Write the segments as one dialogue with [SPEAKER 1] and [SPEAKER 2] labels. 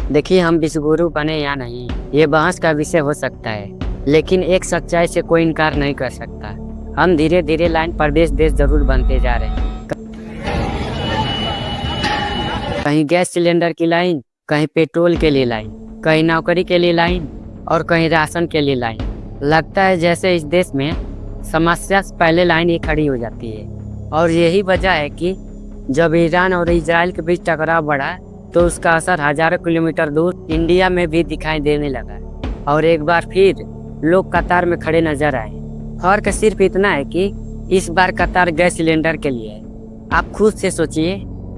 [SPEAKER 1] देखिए, हम विश्वगुरु बने या नहीं, ये बहस का विषय हो सकता है, लेकिन एक सच्चाई से कोई इनकार नहीं कर सकता। हम धीरे धीरे लाइन प्रदेश देश जरूर बनते जा रहे हैं। कहीं गैस सिलेंडर की लाइन, कहीं पेट्रोल के लिए लाइन, कहीं नौकरी के लिए लाइन और कहीं राशन के लिए लाइन। लगता है जैसे इस देश में समस्या से पहले लाइन ही खड़ी हो जाती है। और यही वजह है कि जब ईरान और इजराइल के बीच टकराव बढ़ा तो उसका असर हजारों किलोमीटर दूर इंडिया में भी दिखाई देने लगा और एक बार फिर लोग कतार में खड़े नजर आए। फर्क सिर्फ इतना है कि इस बार कतार गैस सिलेंडर के लिए है। आप खुद से सोचिए,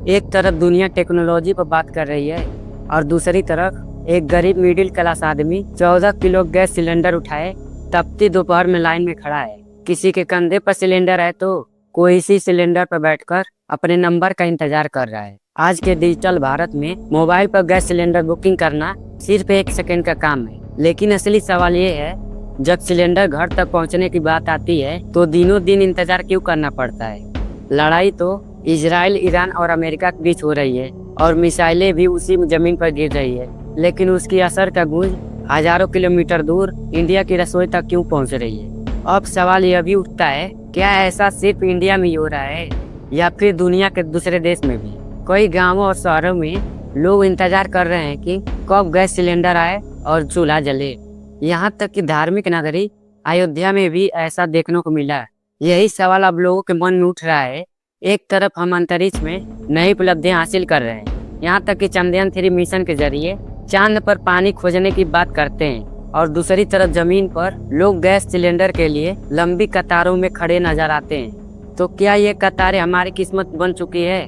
[SPEAKER 1] एक तरफ दुनिया टेक्नोलॉजी पर बात कर रही है और दूसरी तरफ एक गरीब मिडिल क्लास आदमी 14 किलो गैस सिलेंडर उठाए तपती दोपहर में लाइन में खड़ा है। किसी के कंधे पर सिलेंडर है तो कोई इसी सिलेंडर पर बैठकर अपने नंबर का इंतजार कर रहा है। आज के डिजिटल भारत में मोबाइल पर गैस सिलेंडर बुकिंग करना सिर्फ 1 सेकंड का काम है, लेकिन असली सवाल ये है, जब सिलेंडर घर तक पहुंचने की बात आती है तो दिनों दिन इंतजार क्यों करना पड़ता है। लड़ाई तो इजराइल, ईरान और अमेरिका के बीच हो रही है और मिसाइलें भी उसी जमीन पर गिर रही है, लेकिन उसकी असर का गूंज हजारों किलोमीटर दूर इंडिया की रसोई तक क्यों पहुंच रही है। अब सवाल यह भी उठता है, क्या ऐसा सिर्फ इंडिया में ही हो रहा है या फिर दुनिया के दूसरे देश में भी। कई गांवों और शहरों में लोग इंतजार कर रहे हैं कि कब गैस सिलेंडर आए और चूल्हा जले। यहाँ तक कि धार्मिक नगरी अयोध्या में भी ऐसा देखने को मिला। यही सवाल अब लोगों के मन में उठ रहा है। एक तरफ हम अंतरिक्ष में नई उपलब्धियां हासिल कर रहे हैं, यहाँ तक कि चंद्रयान 3 मिशन के जरिए चांद पर पानी खोजने की बात करते हैं, और दूसरी तरफ जमीन पर लोग गैस सिलेंडर के लिए लंबी कतारों में खड़े नजर आते हैं। तो क्या ये कतारें हमारी किस्मत बन चुकी है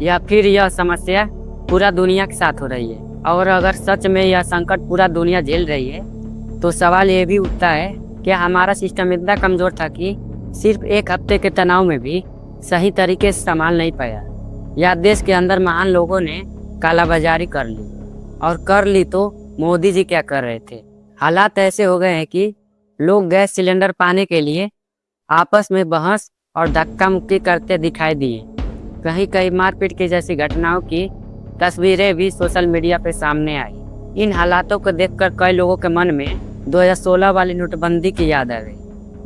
[SPEAKER 1] या फिर यह समस्या पूरा दुनिया के साथ हो रही है। और अगर सच में यह संकट पूरा दुनिया झेल रही है तो सवाल ये भी उठता है, क्या हमारा सिस्टम इतना कमजोर था कि सिर्फ 1 हफ्ते के तनाव में भी सही तरीके से संभाल नहीं पाया, या देश के अंदर महान लोगों ने कालाबाजारी कर ली, और कर ली तो मोदी जी क्या कर रहे थे। हालात ऐसे हो गए हैं कि लोग गैस सिलेंडर पाने के लिए आपस में बहस और धक्का मुक्की करते दिखाई दिए। कहीं कहीं मारपीट की जैसी घटनाओं की तस्वीरें भी सोशल मीडिया पे सामने आई। इन हालातों को देखकर कई लोगों के मन में 2016 वाली नोटबंदी की याद आ गई,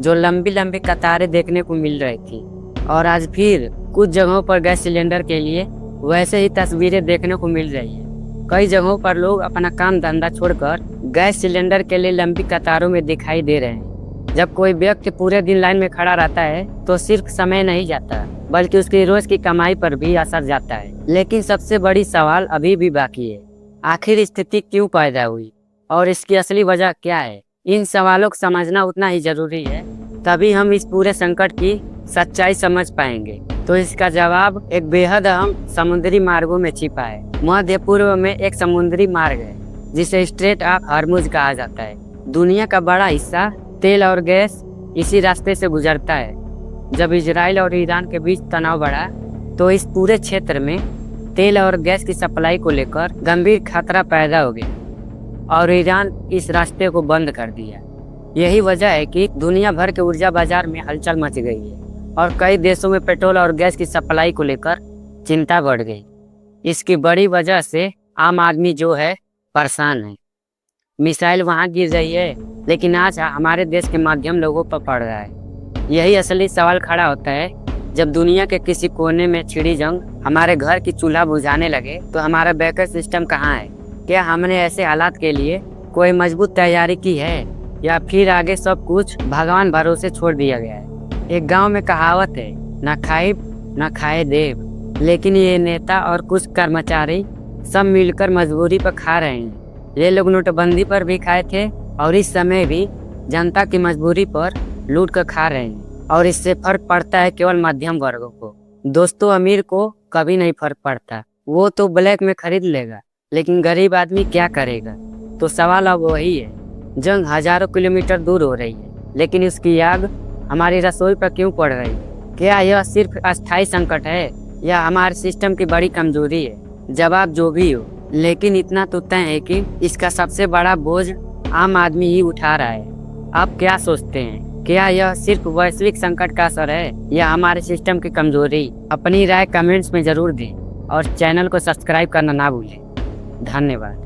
[SPEAKER 1] जो लंबी लंबी कतारें देखने को मिल रही थी। और आज फिर कुछ जगहों पर गैस सिलेंडर के लिए वैसे ही तस्वीरें देखने को मिल रही है। कई जगहों पर लोग अपना काम धंधा छोड़कर गैस सिलेंडर के लिए लंबी कतारों में दिखाई दे रहे हैं। जब कोई व्यक्ति पूरे दिन लाइन में खड़ा रहता है तो सिर्फ समय नहीं जाता, बल्कि उसकी रोज की कमाई पर भी असर जाता है। लेकिन सबसे बड़ी सवाल अभी भी बाकी है, आखिर स्थिति क्यों पैदा हुई और इसकी असली वजह क्या है। इन सवालों को समझना उतना ही जरूरी है, तभी हम इस पूरे संकट की सच्चाई समझ पाएंगे। तो इसका जवाब एक बेहद अहम समुद्री मार्गों में छिपा है। मध्य पूर्व में एक समुद्री मार्ग है जिसे स्ट्रेट ऑफ हॉर्मुज कहा जाता है। दुनिया का बड़ा हिस्सा तेल और गैस इसी रास्ते से गुजरता है। जब इजराइल और ईरान के बीच तनाव बढ़ा तो इस पूरे क्षेत्र में तेल और गैस की सप्लाई को लेकर गंभीर खतरा पैदा हो गया और ईरान इस रास्ते को बंद कर दिया। यही वजह है कि दुनिया भर के ऊर्जा बाजार में हलचल मच गई है और कई देशों में पेट्रोल और गैस की सप्लाई को लेकर चिंता बढ़ गई। इसकी बड़ी वजह से आम आदमी जो है परेशान है। मिसाइल वहाँ गिर रही है, लेकिन आज हमारे देश के माध्यम लोगों पर पड़ रहा है। यही असली सवाल खड़ा होता है, जब दुनिया के किसी कोने में छिड़ी जंग हमारे घर की चूल्हा बुझाने लगे तो हमारा बैकअप सिस्टम कहाँ है। क्या हमने ऐसे हालात के लिए कोई मजबूत तैयारी की है या फिर आगे सब कुछ भगवान भरोसे छोड़ दिया गया है। एक गांव में कहावत है, न खाए न खाए देव, लेकिन ये नेता और कुछ कर्मचारी सब मिलकर मजबूरी पर खा रहे हैं। ये लोग नोटबंदी पर भी खाए थे और इस समय भी जनता की मजबूरी पर लूट कर खा रहे हैं, और इससे फर्क पड़ता है केवल मध्यम वर्गों को। दोस्तों, अमीर को कभी नहीं फर्क पड़ता, वो तो ब्लैक में खरीद लेगा, लेकिन गरीब आदमी क्या करेगा। तो सवाल अब वही है, जंग हजारों किलोमीटर दूर हो रही है, लेकिन उसकी आग हमारी रसोई पर क्यों पड़ रही है। क्या यह सिर्फ अस्थायी संकट है या हमारे सिस्टम की बड़ी कमजोरी है। जवाब जो भी हो, लेकिन इतना तो तय है कि इसका सबसे बड़ा बोझ आम आदमी ही उठा रहा है। आप क्या सोचते हैं, क्या यह सिर्फ वैश्विक संकट का असर है या हमारे सिस्टम की कमजोरी। अपनी राय कमेंट्स में जरूर दें और चैनल को सब्सक्राइब करना ना भूलें। धन्यवाद।